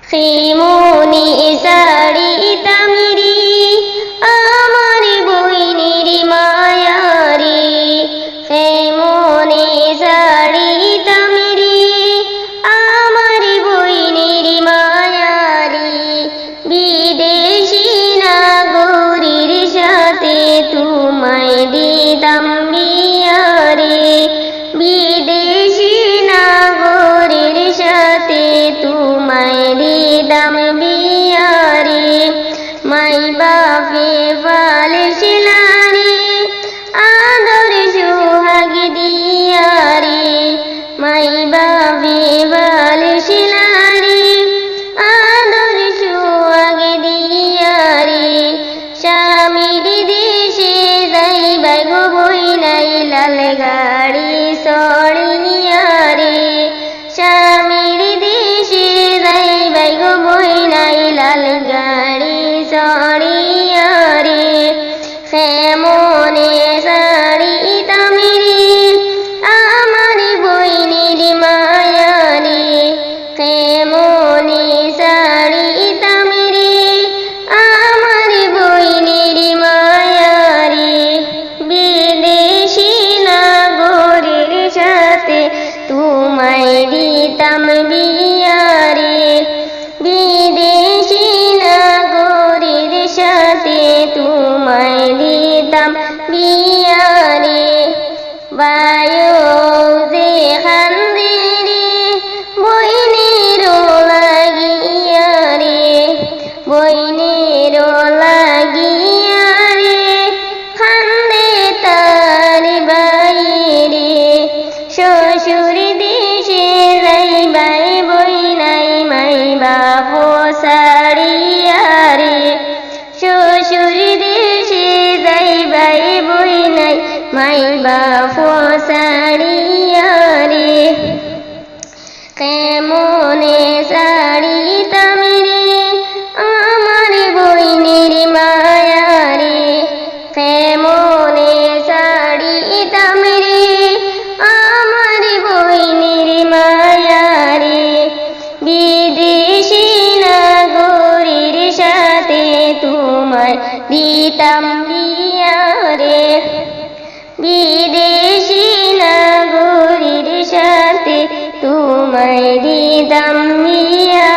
খেমনে সারিতাম রে আমার বইনের মায়ারে, খেমনে সারিতাম রে আমার বইনের মায়ারে, বিদেশি নাগরীর সাথে তোমায় দিতাম বিয়ারে, বিদেশি নাগরীর সাথে তোমায় দিতাম বিয়ারে। মাই বাপে পালছিলা রে আদর সোহাগ দিয়ারে, মাই বাপে পালছিলা রে আদর সোহাগ দিয়ারে। স্বামীর দেশে যাইবাই গো বইনাই লাল গাড়ি চড়িয়া রে, স্বামীর দেশে যাইবাই গো বইনাই লাল গাড়ি চড়িয়া রে। খেমনে সারিতাম রে আমার বইনের মায়ারে, খেমনে সারিতাম রে আমার বইনের মায়ারে, বিদেশি নাগরীর সাথে তোমায় দিতাম বিয়ারে, বিদেশি নাগরীর সাথে তোমায় দিতাম বিয়ারে। বায়ু যে কান্দে রে বইনের লাগিয়া রে, বইনের লাগিয়া রে কান্দে তার বাইরে, শ্বশুর দেশে যাইবাই বইনাই মাই বাপ সারিয়া রে, শ্বশুর দেশে যাইবাই বইনাই মাই বাপ সারিয়া রে। খেমনে সারিতাম রে আমার বইনের মায়ারে, খেমনে সারিতাম রে আমার বইনের মায়ারে, বিদেশি নাগরীর সাথে তোমায় দিতাম বিয়ারে, বিদেশি নাগরীর সাথে তোমায় দিতাম বিয়া।